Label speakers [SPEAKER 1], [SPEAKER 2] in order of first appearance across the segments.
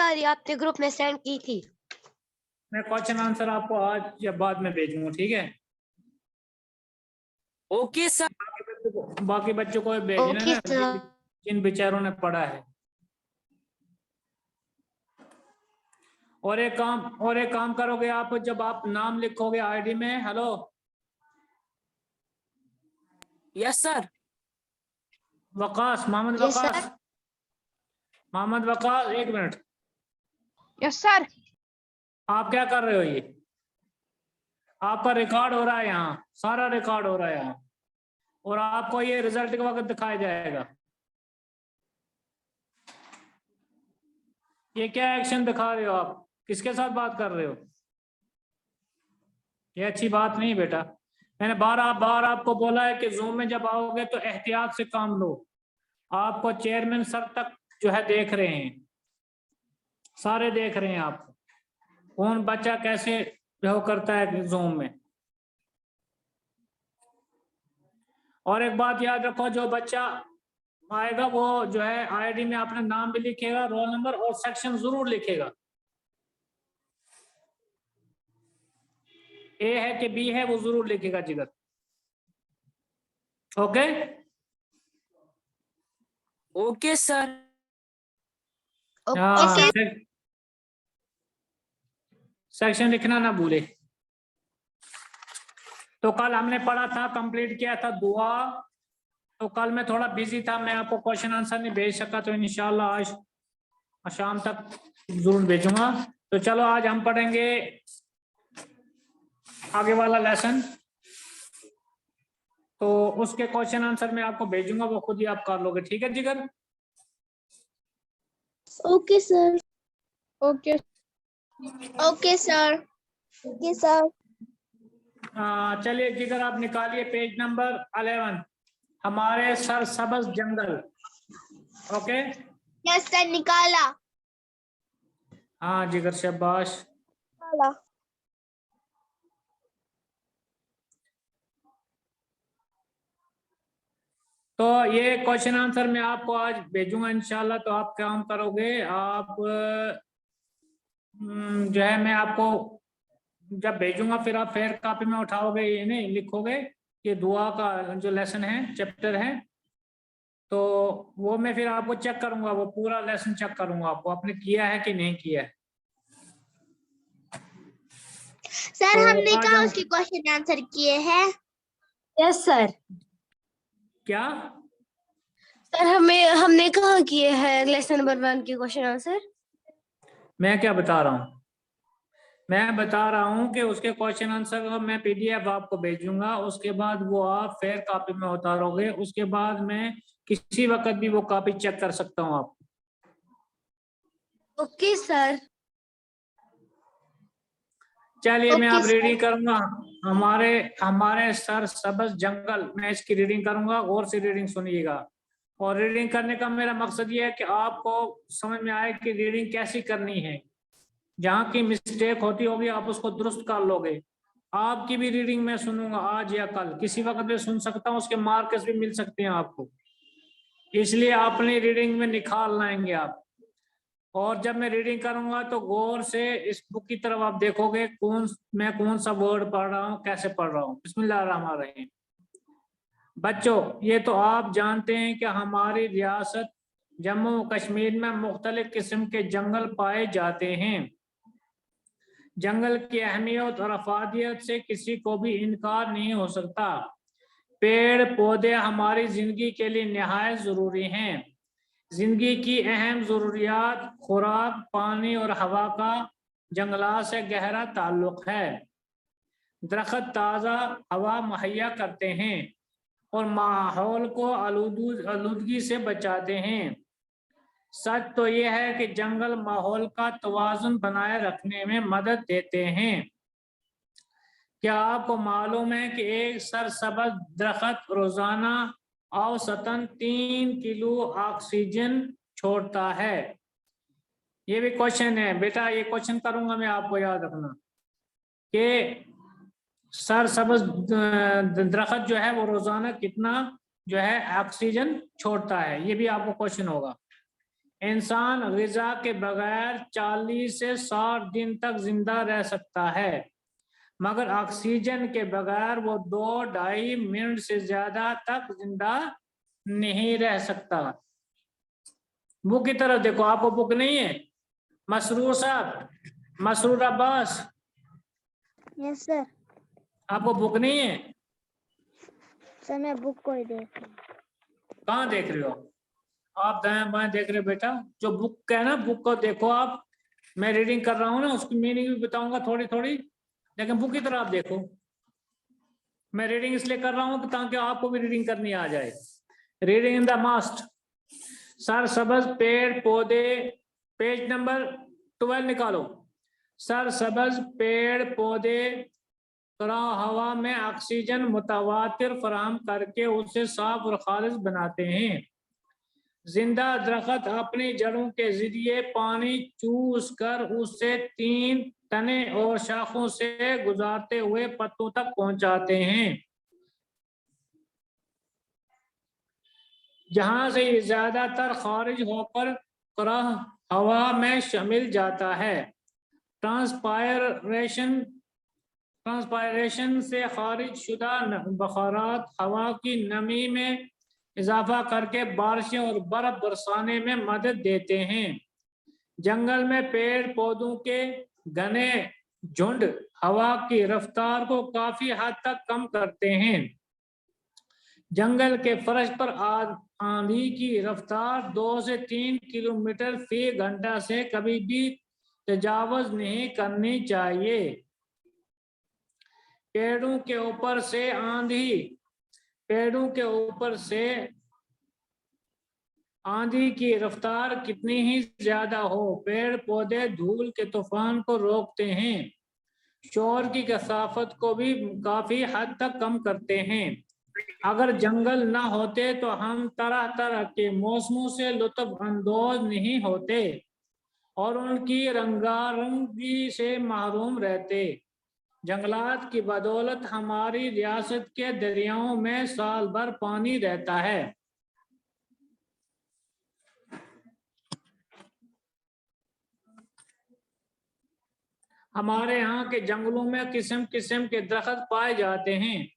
[SPEAKER 1] Sir ये आपने group में सेंड की थी।
[SPEAKER 2] मैं क्वेश्चन आंसर आपको आज या बाद में भेजूंगा, ठीक है?
[SPEAKER 3] Okay sir.
[SPEAKER 2] बाकी बच्चों को भेजना
[SPEAKER 1] ओके
[SPEAKER 2] ना,
[SPEAKER 1] सर।
[SPEAKER 2] जिन बेचारों ने पढ़ा है। और एक काम करोगे आप, जब आप नाम लिखोगे आईडी में, hello
[SPEAKER 3] yes sir.
[SPEAKER 2] Waqas, Mohammad
[SPEAKER 1] yes
[SPEAKER 2] Waqas,
[SPEAKER 1] sir.
[SPEAKER 2] Mohammad Waqas, 1 minute.
[SPEAKER 4] Yes sir.
[SPEAKER 2] आप क्या कर रहे हो? ये आपका रिकॉर्ड हो रहा है यहाँ, सारा रिकॉर्ड हो रहा है यहाँ, और आपको ये रिजल्ट के वक्त दिखाया जाएगा। ये क्या एक्शन दिखा रहे हो आप? किसके साथ बात कर रहे हो? ये अच्छी बात नहीं बेटा। मैंने बार आपको बोला है कि जूम में जब आओगे तो एहतियात से काम लो। आपको चेयरमैन सर तक जो है देख रहे हैं, सारे देख रहे हैं आपको, कौन बच्चा कैसे जो करता है जूम में। और एक बात याद रखो, जो बच्चा आएगा वो जो है आईडी में अपना नाम भी लिखेगा, रोल नंबर और सेक्शन जरूर लिखेगा। ए है कि बी है वो जरूर लिखेगा जिगर। Okay
[SPEAKER 3] okay sir.
[SPEAKER 1] Okay
[SPEAKER 2] section लिखना ना भूले। तो कल हमने पढ़ा था, कंप्लीट किया था दुआ। तो कल मैं थोड़ा बिजी था, मैं आपको क्वेश्चन आंसर नहीं भेज सका, तो इंशाल्लाह आज शाम तक जरूर भेजूंगा। तो चलो आज हम पढ़ेंगे आगे वाला लेसन। तो उसके क्वेश्चन आंसर मैं आपको भेजूंगा, वो खुद ही आप कर लोगे, ठीक है जिगर?
[SPEAKER 4] Okay sir. Okay
[SPEAKER 1] okay sir.
[SPEAKER 4] Okay sir.
[SPEAKER 2] चलिए जिगर आप निकालिए पेज नंबर 11, हमारे सर सबज जंगल। ओके
[SPEAKER 1] यस सर, निकाला।
[SPEAKER 2] हाँ जिगर शाबाश। तो ये क्वेश्चन आंसर मैं आपको आज भेजूंगा इंशाल्लाह। तो आप काम करोगे, आप जो है मैं आपको जब भेजूंगा फिर आप फेयर कॉपी में उठाओगे, ये नहीं लिखोगे ये दुआ का जो लेसन है, चैप्टर है, तो वो मैं फिर आपको चेक करूंगा, वो पूरा लेसन चेक करूंगा आपको आपने किया है कि नहीं किया है।
[SPEAKER 1] सर
[SPEAKER 2] तो
[SPEAKER 1] हमने
[SPEAKER 2] आज
[SPEAKER 1] कहा
[SPEAKER 2] हम
[SPEAKER 1] उसके क्वेश्चन आंसर किए हैं।
[SPEAKER 4] Yes sir.
[SPEAKER 2] क्या
[SPEAKER 4] सर हमने कहाँ किए हैं लेसन नंबर 1 के क्वेश्चन आंसर?
[SPEAKER 2] मैं क्या बता रहा हूँ? मैं बता रहा हूँ कि उसके क्वेश्चन आंसर का मैं पीडीएफ आपको भेजूंगा, उसके बाद वो आप फेयर कॉपी में उतारोगे, उसके बाद मैं किसी वक्त भी वो कॉपी चेक कर सकता हूँ आप।
[SPEAKER 4] Okay sir.
[SPEAKER 2] चलिए मैं
[SPEAKER 1] ओके
[SPEAKER 2] अब
[SPEAKER 1] सर।
[SPEAKER 2] रीडिंग करूंगा। हमारे हमारे सर सबज जंगल, मैं इसकी रीडिंग करूंगा, गौर से रीडिंग सुनिएगा। और रीडिंग करने का मेरा मकसद ये है कि आपको समझ में आए कि रीडिंग कैसी करनी है। जहाँ की मिस्टेक होती होगी आप उसको दुरुस्त कर लोगे। आपकी भी रीडिंग मैं सुनूंगा आज या कल, किसी वक्त भी सुन सकता हूँ, उसके मार्क्स भी मिल सकते हैं आपको, इसलिए अपनी रीडिंग में निखार लाएंगे आप। और जब मैं रीडिंग करूंगा तो गौर से इस बुक की तरफ आप देखोगे, मैं कौन सा वर्ड पढ़ रहा हूँ, कैसे पढ़ रहा हूँ। बिस्मिल्लाहिर्रहमानिर्रहीम। बच्चों ये तो आप जानते हैं कि हमारी रियासत जम्मू कश्मीर में मुख्तलिफ किस्म के जंगल पाए जाते हैं। जंगल की अहमियत और अफादियत से किसी को भी इनकार नहीं हो सकता। पेड़ पौधे हमारी जिंदगी के लिए निहायत जरूरी हैं। जिंदगी की अहम जरूरियात खुराक, पानी और हवा का जंगलात से गहरा ताल्लुक है। दरख्त ताज़ा हवा मुहैया करते हैं और माहौल को आलूदगी से बचाते हैं। सच तो यह है कि जंगल माहौल का तवाज़ुन बनाए रखने में मदद देते हैं। क्या आपको मालूम है कि एक सरसब्ज़ दरख्त रोजाना औसतन 3 किलो ऑक्सीजन छोड़ता है? ये भी क्वेश्चन है बेटा, ये क्वेश्चन करूंगा मैं, आपको याद रखना कि सरसब्ज़ दरख्त जो है वो रोजाना कितना जो है ऑक्सीजन छोड़ता है, ये भी आपको क्वेश्चन होगा। इंसान ग़िज़ा के बगैर 40 से 60 दिन तक जिंदा रह सकता है, मगर ऑक्सीजन के बगैर वो 2-2.5 मिनट से ज्यादा तक जिंदा नहीं रह सकता। बुक की तरफ देखो, आपको बुक नहीं है? मसरूर साहब, मसरूर अब्बास,
[SPEAKER 1] यस सर।
[SPEAKER 2] आपको बुक नहीं है?
[SPEAKER 1] सर मैं बुक को ही देख रही हूँ।
[SPEAKER 2] कहाँ देख रहे हो आप? दाएं बाएं देख रहे हो बेटा? जो बुक है ना, बुक को देखो आप। मैं रीडिंग कर रहा हूँ ना, उसकी मीनिंग भी बताऊंगा थोड़ी थोड़ी, लेकिन बुक की तरफ आप देखो। मैं रीडिंग इसलिए कर रहा हूँ ताकि आपको भी रीडिंग करनी आ जाए। रीडिंग इन द मास्ट। सरसब्ज पेड़ पौधे, पेज नंबर 12 निकालो। सरसब्ज पेड़ पौधे हवा में ऑक्सीजन मुतवातिर फराहम करके उसे साफ और खालिश बनाते हैं। जिंदा दरख्त अपनी जड़ों के जरिए पानी चूस कर उसे 3 तने और शाखों से गुजारते हुए पत्तों तक पहुंचाते हैं, जहां से ज्यादातर खारिज होकर करह हवा में शामिल जाता है। ट्रांसपायरेशन से खारिज शुदा बखारात हवा की नमी में इजाफा करके बारिशें और बर्फ बरसाने में मदद देते हैं। जंगल में पेड़ पौधों के घने झुंड हवा की रफ्तार को काफी हद तक कम करते हैं। जंगल के फर्श पर आंधी की रफ्तार 2 से 3 किलोमीटर फी घंटा से कभी भी तजावुज नहीं करनी चाहिए। पेड़ों के ऊपर से आंधी की रफ्तार कितनी ही ज्यादा हो, पेड़ पौधे धूल के तूफान को रोकते हैं, शोर की कसाफत को भी काफी हद तक कम करते हैं। अगर जंगल ना होते तो हम तरह तरह के मौसमों से लुत्फ अंदोज नहीं होते और उनकी रंगारंगी से महरूम रहते। जंगलात की बदौलत हमारी रियासत के दरियाओं में साल भर पानी रहता है। हमारे यहाँ के जंगलों में किस्म किस्म के दरख्त पाए जाते हैं।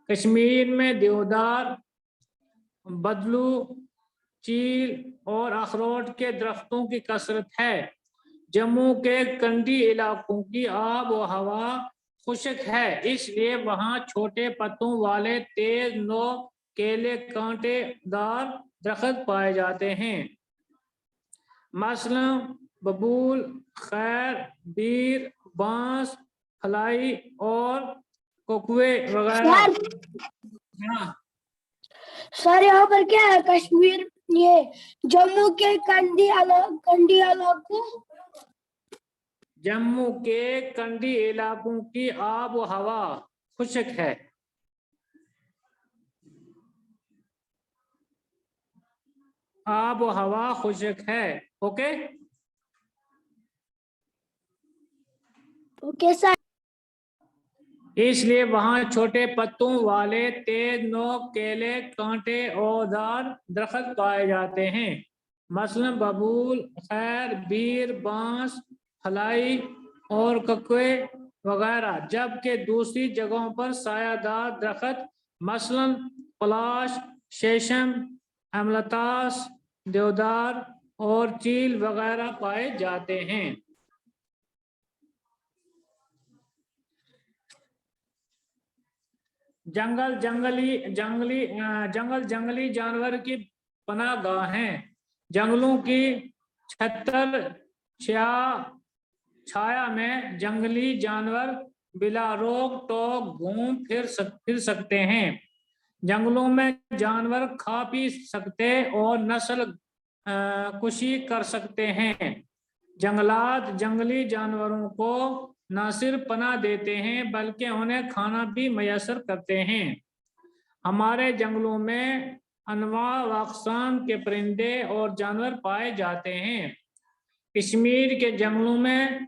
[SPEAKER 2] कश्मीर में देवदार, बदलू, चील और अखरोट के दरख्तों की कसरत है। जम्मू के कंडी इलाकों की आब व हवा खुश्क है, इसलिए वहाँ छोटे पत्तों वाले तेज नोक केले कांटेदार दरख्त पाए जाते हैं। मसलन बबूल, खैर, बीर, बांस, फलाई और कोकवे वगैरह। हाँ
[SPEAKER 5] सर यहाँ पर क्या है? कश्मीर, ये जम्मू के कंडी इलाकों,
[SPEAKER 2] जम्मू के कंडी इलाकों की आब व हवा खुश्क है। आब व हवा खुश्क है। Okay
[SPEAKER 5] okay sir.
[SPEAKER 2] इसलिए वहाँ छोटे पत्तों वाले तेज नोक केले कांटे और दार दरख्त पाए जाते हैं। मसलन बबूल, खैर, बीर, बांस, फलाई और ककवे वगैरह। जबकि दूसरी जगहों पर सायादार दरख्त मसलन पलाश, शेषम, अमलतास, देवदार और चील वगैरह पाए जाते हैं। जंगल जंगली जानवर की पनाहगाह हैं। जंगलों की छाया में जंगली जानवर बिला रोक टोक घूम फिर सकते हैं। जंगलों में जानवर खा पी सकते और नस्ल कुशी कर सकते हैं। जंगलात जंगली जानवरों को न सिर्फ पनाह देते हैं बल्कि उन्हें खाना भी मैसर करते हैं। हमारे जंगलों में अनवा व अक़साम के परिंदे और जानवर पाए जाते हैं। कश्मीर के जंगलों में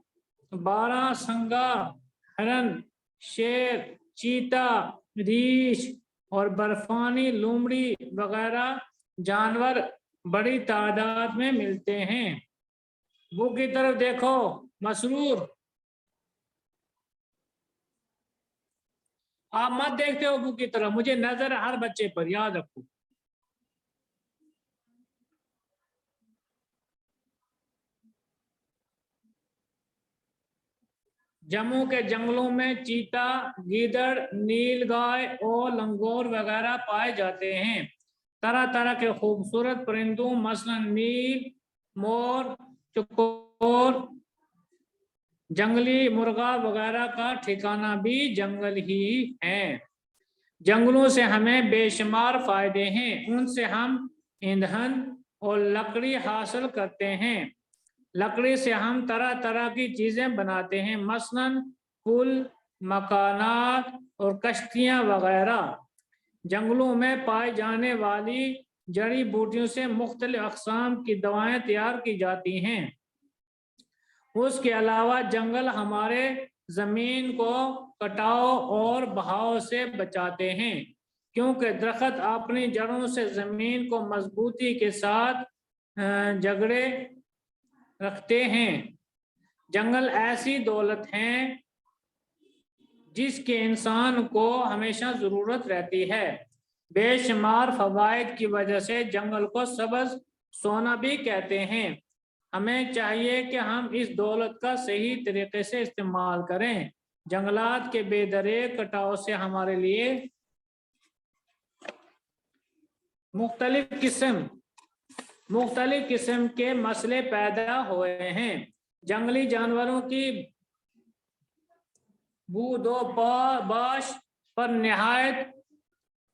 [SPEAKER 2] बारहसिंगा, हिरन, शेर, चीता, रीछ और बर्फानी लोमड़ी वगैरह जानवर बड़ी तादाद में मिलते हैं। बुक की तरफ देखो मसरूर, आप मत देखते हो बुक की तरफ, मुझे नजर है हर बच्चे पर, याद रखो। जम्मू के जंगलों में चीता, गीदड़, नीलगाय और लंगूर वगैरह पाए जाते हैं। तरह तरह के खूबसूरत परिंदों मसलन नील, मोर, चकोर, जंगली मुर्गा वगैरह का ठिकाना भी जंगल ही है। जंगलों से हमें बेशुमार फायदे हैं। उनसे हम ईंधन और लकड़ी हासिल करते हैं। लकड़ी से हम तरह तरह की चीजें बनाते हैं, मसलन पुल, मकानात और कश्तियां वगैरह। जंगलों में पाई जाने वाली जड़ी बूटियों से मुख्तलिफ अक़साम की दवाएं तैयार की जाती हैं। उसके अलावा जंगल हमारे जमीन को कटाव और बहाव से बचाते हैं, क्योंकि दरख्त अपनी जड़ों से जमीन को मजबूती के साथ जकड़े रखते हैं। जंगल ऐसी दौलत है जिसके इंसान को हमेशा जरूरत रहती है। बेशुमार फवायद की वजह से जंगल को सब्ज़ सोना भी कहते हैं। हमें चाहिए कि हम इस दौलत का सही तरीके से इस्तेमाल करें। जंगलात के बेदरेक कटाव से हमारे लिए मुख्तलिफ किस्म के मसले पैदा हुए हैं। जंगली जानवरों की बूदोबाश पर निहायत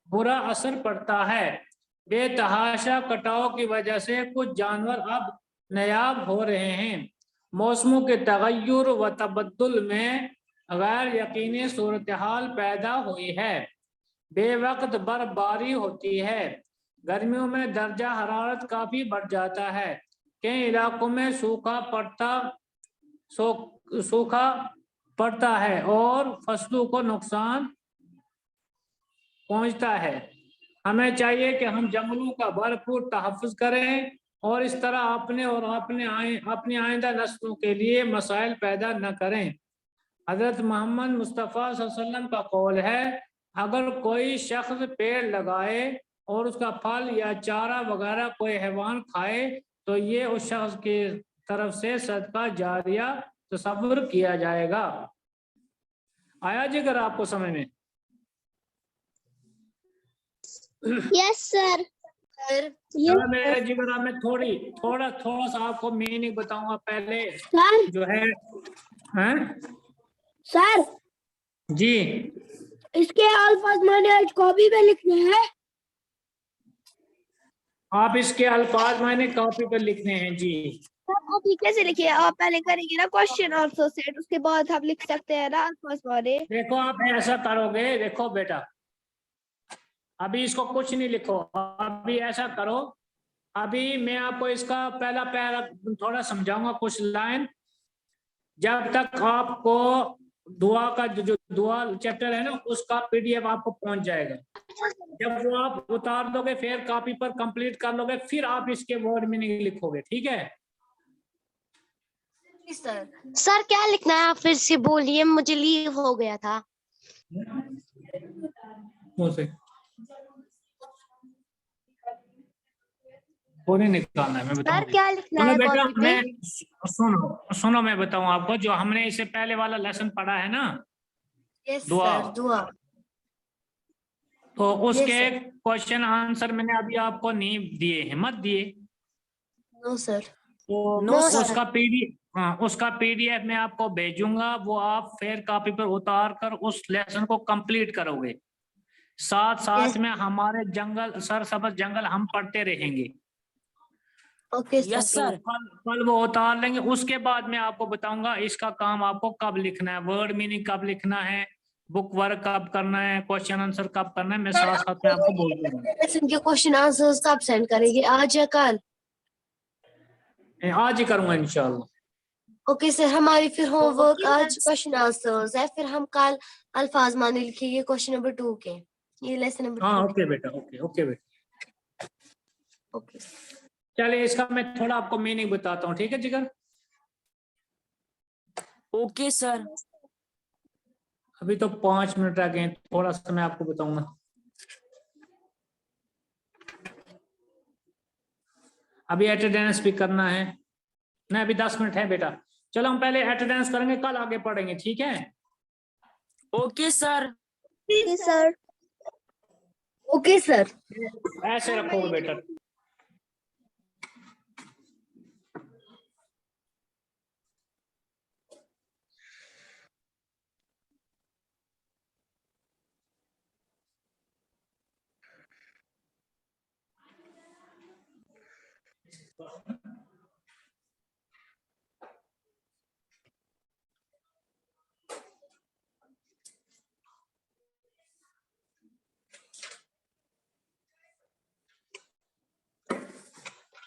[SPEAKER 2] बुरा असर पड़ता है। बेतहाशा कटाव की वजह से कुछ जानवर अब नायाब हो रहे हैं। मौसमों के तगय्युर व तबद्दुल में गैर यकीनी सूरत हाल पैदा हुई है। बेवक्त बर्फबारी होती है। गर्मियों में दर्जा हरारत काफी बढ़ जाता है। कई इलाकों में सूखा पड़ता है और फसलों को नुकसान पहुंचता है। हमें चाहिए कि हम जंगलों का भरपूर तहफ़्फ़ुज़ करें और इस तरह अपने और अपनी आइंदा नस्लों के लिए मसाइल पैदा न करें। हज़रत मोहम्मद मुस्तफ़ा सल्लल्लाहु अलैहि वसल्लम का कौल है, अगर कोई शख्स पेड़ लगाए और उसका फल या चारा वगैरह कोई हैवान खाए तो ये उस शख्स की तरफ से सदका जारिया तस्वुर किया जाएगा। आया जिगर आपको समझ में?
[SPEAKER 1] Yes sir.
[SPEAKER 2] चलो मेरे जिगर में थोड़ा सा आपको मीनिंग बताऊंगा पहले।
[SPEAKER 5] सर
[SPEAKER 2] जो है हैं?
[SPEAKER 5] सर
[SPEAKER 2] जी,
[SPEAKER 5] इसके अल्फाज मैंने आज कॉपी पे लिखने हैं।
[SPEAKER 2] आप इसके अल्फाज मैंने कॉपी पर लिखने हैं। जी
[SPEAKER 4] आप अभी कैसे लिखिए? आप पहले करेंगे ना क्वेश्चन आंसर सेट, उसके बाद आप लिख सकते हैं ना अल्फाज वाले।
[SPEAKER 2] देखो, आप ऐसा करोगे, देखो बेटा, अभी इसको कुछ नहीं लिखो, अभी ऐसा करो, अभी मैं आपको इसका पहला पैरा थोड़ा समझाऊंगा, कुछ लाइन। जब तक आपको दुआ का जो दुआ चैप्टर है ना, उसका पीडीएफ आपको पहुंच जाएगा। जब वो आप उतार दोगे, फिर कॉपी पर कंप्लीट कर लोगे, फिर आप इसके वर्ड मीनिंग लिखोगे। ठीक है
[SPEAKER 1] सर क्या लिखना है आप फिर से बोलिए, मुझे लीव हो गया था।
[SPEAKER 2] पूरी निकालना है, मैं
[SPEAKER 1] सर
[SPEAKER 2] बताऊं।
[SPEAKER 1] क्या लिखना है
[SPEAKER 2] बेटा,
[SPEAKER 1] कॉपी पे?
[SPEAKER 2] मैं सुनो मैं बताऊं आपको, जो हमने इससे पहले वाला लेसन पढ़ा है ना,
[SPEAKER 4] यस
[SPEAKER 2] दुआ,
[SPEAKER 4] सर, दुआ।
[SPEAKER 2] तो उसके क्वेश्चन आंसर मैंने अभी आपको नहीं दिए हैं, मत दिए।
[SPEAKER 4] No sir.
[SPEAKER 2] तो
[SPEAKER 4] नो सर।
[SPEAKER 2] उसका पीडीएफ मैं आपको भेजूंगा, वो आप फिर कॉपी पर उतार कर उस लेसन को कंप्लीट करोगे। साथ साथ में हमारे जंगल, सरसब्ज जंगल हम पढ़ते रहेंगे।
[SPEAKER 4] Okay
[SPEAKER 3] yes
[SPEAKER 4] sir.
[SPEAKER 3] सर।
[SPEAKER 2] कल वो उतार लेंगे। उसके बाद मैं आपको बताऊंगा इसका काम आपको कब लिखना है, वर्ड मीनिंग कब लिखना है, बुक वर्क कब करना है, क्वेश्चन आंसर कब करना है, मैं साथ साथ में आपको बोल दूंगा।
[SPEAKER 4] लेसन के क्वेश्चन आंसर्स कब सेंड करेंगे, आज या कल?
[SPEAKER 2] आज ही करूंगा इंशाल्लाह।
[SPEAKER 4] ओके सर, हमारी फिर होमवर्क आज क्वेश्चन आंसर्स है, फिर हम कल अल्फाज माने लिखेंगे क्वेश्चन नंबर 2 के। ये लेसन नंबर 2।
[SPEAKER 2] हाँ ओके बेटा, ओके बेटा।
[SPEAKER 4] ओके।
[SPEAKER 2] चलिए इसका मैं थोड़ा आपको मीनिंग बताता हूँ, ठीक है जिगर।
[SPEAKER 3] Okay sir.
[SPEAKER 2] अभी तो 5 मिनट रह गए हैं, थोड़ा सा मैं आपको बताऊंगा। अभी अटेंडेंस भी करना है ना, अभी 10 मिनट है बेटा। चलो हम पहले अटेंडेंस करेंगे, कल आगे पढ़ेंगे, ठीक है।
[SPEAKER 3] Okay sir.
[SPEAKER 5] Sir.
[SPEAKER 4] Okay sir.
[SPEAKER 2] ऐसे रखोगे बेटा।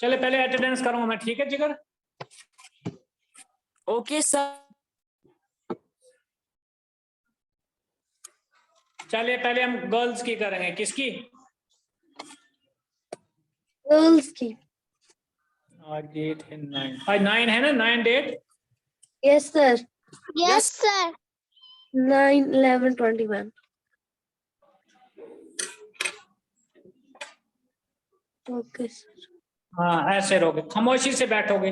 [SPEAKER 2] चले पहले अटेंडेंस करूंगा मैं, ठीक है जिगर।
[SPEAKER 3] Okay sir.
[SPEAKER 2] चलिए पहले हम गर्ल्स की करेंगे, किसकी?
[SPEAKER 4] गर्ल्स की।
[SPEAKER 2] आज डेट है 9, आज 9 है ना, 9 date.
[SPEAKER 4] Yes sir.
[SPEAKER 1] Yes sir.
[SPEAKER 4] 9/11/21। Okay sir.
[SPEAKER 2] हाँ ऐसे रहोगे, खामोशी से बैठोगे।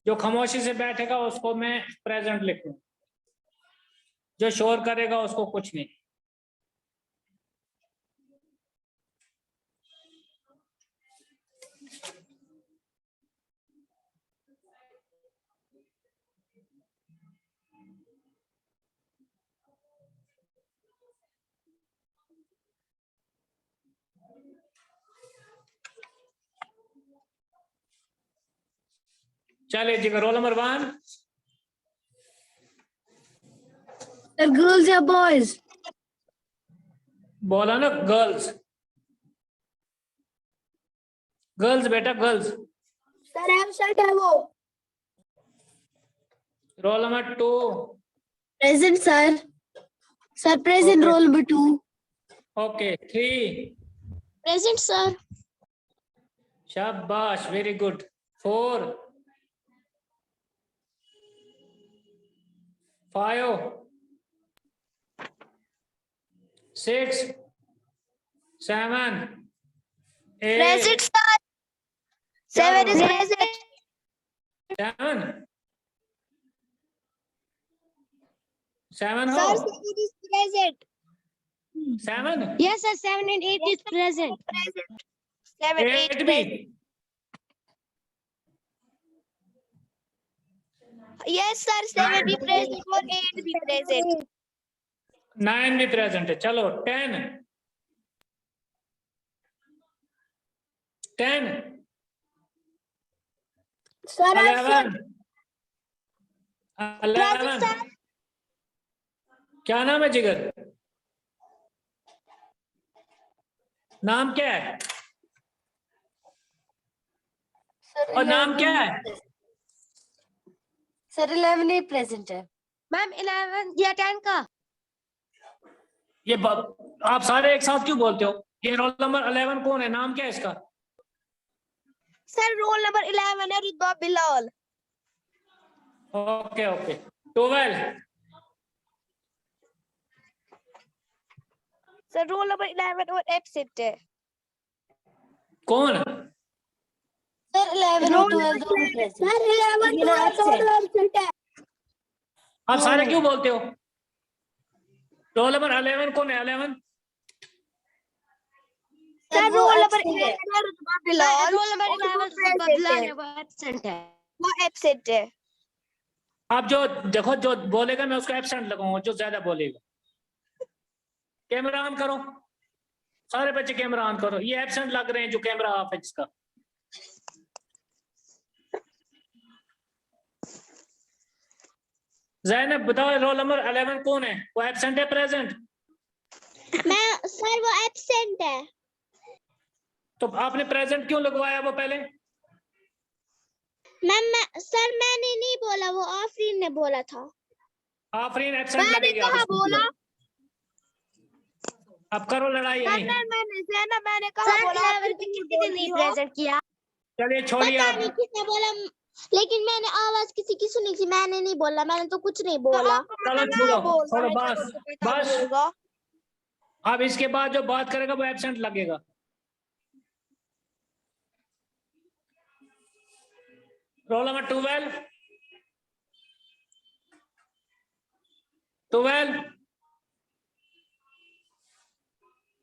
[SPEAKER 2] जो खामोशी से बैठेगा उसको मैं प्रेजेंट लिखूं, जो शोर करेगा उसको कुछ नहीं। चलिए जी, रोल नंबर 1।
[SPEAKER 4] सर गर्ल्स या बॉयज?
[SPEAKER 2] बोला ना गर्ल्स, गर्ल्स बेटा गर्ल्स।
[SPEAKER 5] सर एब्सेंट है वो।
[SPEAKER 2] Roll number 2।
[SPEAKER 4] Present sir. Sir present
[SPEAKER 2] Okay.
[SPEAKER 4] Roll number 2।
[SPEAKER 2] Okay 3।
[SPEAKER 1] Present sir.
[SPEAKER 2] शाबाश, very good. 4, 5, 6, 7, 8,
[SPEAKER 5] present sir. 7 is present.
[SPEAKER 2] 7
[SPEAKER 5] Sir,
[SPEAKER 2] हो
[SPEAKER 5] 7 is present.
[SPEAKER 2] 7,
[SPEAKER 1] yes sir 7 and 8 is present.
[SPEAKER 5] Present. 7, 8
[SPEAKER 2] 8 भी।
[SPEAKER 5] present. Yes, sir. 7 be present or 8 be present.
[SPEAKER 2] 9 भी present है। चलो 10, 10,
[SPEAKER 5] Sir,
[SPEAKER 2] 11, 11।
[SPEAKER 5] Present, sir.
[SPEAKER 2] क्या नाम है जिगर? नाम क्या है?
[SPEAKER 4] सर
[SPEAKER 2] और नाम क्या है?
[SPEAKER 4] सर 11 ही प्रेजेंट है।
[SPEAKER 1] मैम 11 या 10 का?
[SPEAKER 2] ये आप सारे एक साथ क्यों बोलते हो? ये रोल नंबर 11 कौन है? नाम क्या है इसका?
[SPEAKER 5] Sir, roll number 11 है रुतबा Bilal.
[SPEAKER 2] Okay okay. 12,
[SPEAKER 5] Sir, roll number 11 और absent है.
[SPEAKER 2] कौन?
[SPEAKER 4] सर 11 और 12 दोनों प्रेजेंट।
[SPEAKER 5] Sir, 11
[SPEAKER 4] दोनों
[SPEAKER 5] absent है.
[SPEAKER 2] आप सारे क्यों बोलते हो? रोल नंबर 11 कौन है? 11
[SPEAKER 5] Sir, roll number 11 है रुतबा बिलाल.
[SPEAKER 1] रोल नंबर 11 बदला है, वो एब्सेंट है।
[SPEAKER 5] वो absent है.
[SPEAKER 2] आप जो देखो, जो बोलेगा मैं उसको एब्सेंट लगाऊंगा, जो ज्यादा बोलेगा। कैमरा ऑन करो, सारे बच्चे कैमरा ऑन करो। ये एब्सेंट लग रहे हैं जो कैमरा ऑफ है जिसका। ज़ैनब बताओ रोल नंबर 11 कौन है? वो एब्सेंट है प्रेजेंट?
[SPEAKER 5] मैं सर वो absent है.
[SPEAKER 2] तो आपने प्रेजेंट क्यों लगवाया वो पहले?
[SPEAKER 5] सर मैंने नहीं बोला, वो आफरीन ने बोला था.
[SPEAKER 2] आफरीन एब्सेंट
[SPEAKER 5] मैंने
[SPEAKER 2] लगेगी।
[SPEAKER 5] कहा बोला.
[SPEAKER 2] अब करो लड़ाई यहीं।
[SPEAKER 5] मैंने कहा
[SPEAKER 1] सर
[SPEAKER 5] बोला.
[SPEAKER 1] 11 पे किसी ने नहीं प्रेजेंट किया।
[SPEAKER 2] चलिए छोड़िए
[SPEAKER 6] पता
[SPEAKER 2] आप।
[SPEAKER 6] नहीं किसने बोला, लेकिन मैंने आवाज किसी की सुनी थी, मैंने नहीं बोला, मैंने तो कुछ नहीं बोला।
[SPEAKER 2] चलो छोड़ो छोड़ो बस बस। अब इसके बाद जो बात करेगा वो एब्सेंट लगेगा। Roll number 12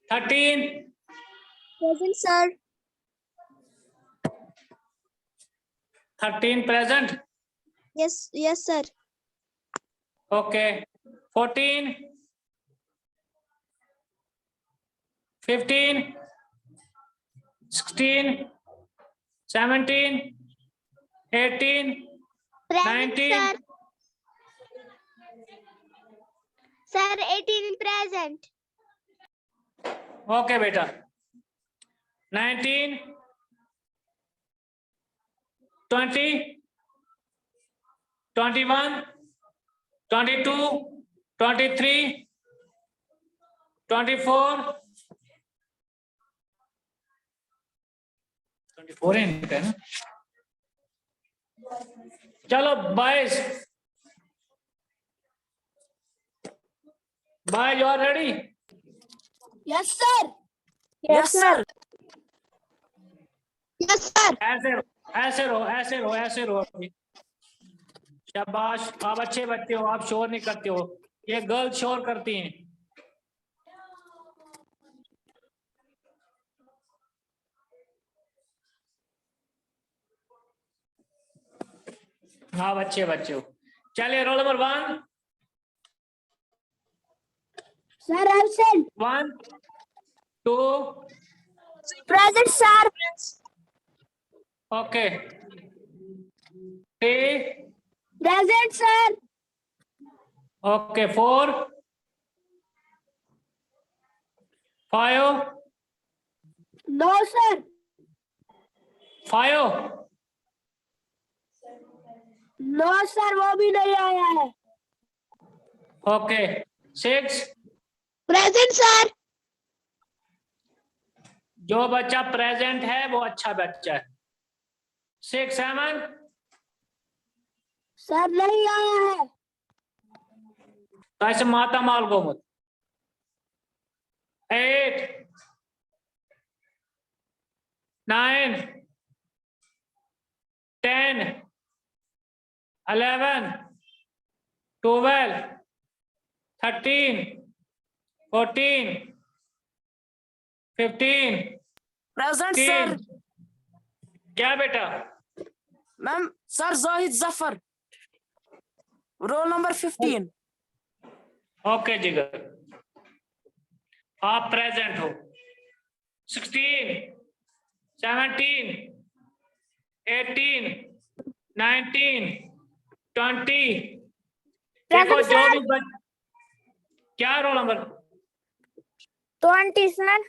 [SPEAKER 2] 13
[SPEAKER 6] present sir.
[SPEAKER 2] 13 present.
[SPEAKER 6] Yes yes sir.
[SPEAKER 2] Okay 14 15 16 17 18
[SPEAKER 6] present
[SPEAKER 2] 19
[SPEAKER 6] sir. Sir 18 present.
[SPEAKER 2] Okay बेटा 19 20 21 22 23 24 है ना। चलो 22 you are ready.
[SPEAKER 5] Yes sir.
[SPEAKER 3] Yes sir.
[SPEAKER 6] Yes sir.
[SPEAKER 2] ऐसे रहो अभी। शाबाश, आप अच्छे बच्चे हो, आप शोर नहीं करते हो, ये गर्ल शोर करती हैं। हाँ अच्छे बच्चे हो। चलिए roll number 1
[SPEAKER 5] sir absent.
[SPEAKER 2] 1 2
[SPEAKER 6] present sir.
[SPEAKER 2] Okay 3
[SPEAKER 5] present sir.
[SPEAKER 2] Okay 4 5
[SPEAKER 5] no sir.
[SPEAKER 2] 5
[SPEAKER 5] no sir, वो भी नहीं आया है।
[SPEAKER 2] Okay 6
[SPEAKER 6] present sir.
[SPEAKER 2] जो बच्चा प्रेजेंट है वो अच्छा बच्चा है। 6 7
[SPEAKER 5] सर नहीं आया है।
[SPEAKER 2] तो ऐसे माता माल को मत। 8 9 10 11 12 13 14 15
[SPEAKER 3] प्रेजेंट
[SPEAKER 2] 16
[SPEAKER 3] सर।
[SPEAKER 2] क्या बेटा?
[SPEAKER 3] Ma'am sir Zahid Zafar, roll number 15।
[SPEAKER 2] Okay जिगर, आप प्रेजेंट हो। 16 17 18 19 20 देखो जो भी क्या रोल नंबर?
[SPEAKER 6] 20 सर।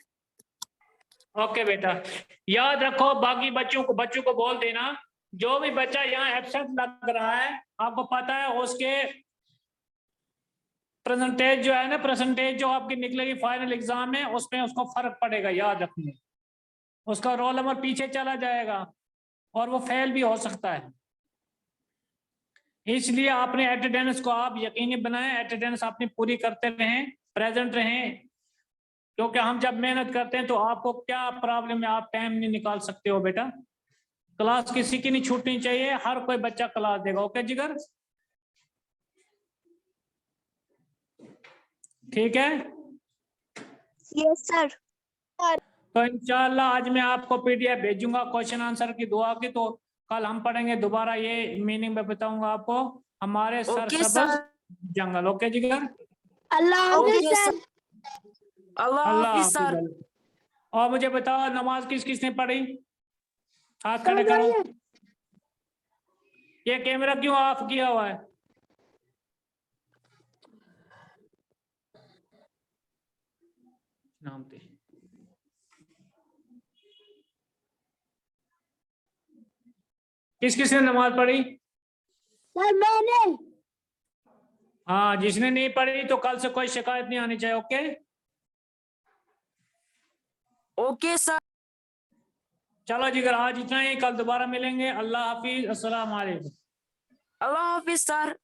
[SPEAKER 2] ओके बेटा, याद रखो बाकी बच्चों को बोल देना, जो भी बच्चा यहाँ एब्सेंट लग रहा है आपको पता है उसके परसेंटेज जो है ना, परसेंटेज जो आपकी निकलेगी फाइनल एग्जाम में उसमें उसको फर्क पड़ेगा, याद रखना। उसका रोल नंबर पीछे चला जाएगा और वो फेल भी हो सकता है। इसलिए आपने अटेंडेंस को आप यकीनी बनाएं, अटेंडेंस आपने पूरी करते रहें, प्रेजेंट रहें, क्योंकि हम जब मेहनत करते हैं तो आपको क्या प्रॉब्लम है, आप टाइम नहीं निकाल सकते हो बेटा। क्लास किसी की नहीं छूटनी चाहिए, हर कोई बच्चा क्लास देगा। ओके जिगर, ठीक है?
[SPEAKER 6] Yes sir.
[SPEAKER 2] तो इंशाल्लाह आज मैं आपको पीडीएफ भेजूंगा क्वेश्चन आंसर की दुआ की, तो कल हम पढ़ेंगे दोबारा, ये मीनिंग में बताऊंगा आपको, हमारे सर
[SPEAKER 3] ओके
[SPEAKER 2] सबज
[SPEAKER 3] सर।
[SPEAKER 2] जंगल। ओके जिगर,
[SPEAKER 5] अल्लाह हाफिज
[SPEAKER 3] ओके
[SPEAKER 5] सर।
[SPEAKER 3] सर। अल्लाह
[SPEAKER 2] अल्लाह
[SPEAKER 3] हाफिज सर।
[SPEAKER 2] हाफिज। और मुझे बताओ नमाज किस किसने पढ़ी? हाथ खड़े करो। ये कैमरा क्यों ऑफ किया हुआ है? नाम थे किस किसने नमाज पढ़ी?
[SPEAKER 5] सर मैंने।
[SPEAKER 2] हाँ, जिसने नहीं पढ़ी तो कल से कोई शिकायत नहीं आनी चाहिए। Okay
[SPEAKER 3] okay sir.
[SPEAKER 2] चलो जिगर आज इतना ही, कल दोबारा मिलेंगे। अल्लाह हाफिज, अस्सलाम वालेकुम।
[SPEAKER 3] Allah Hafiz sir.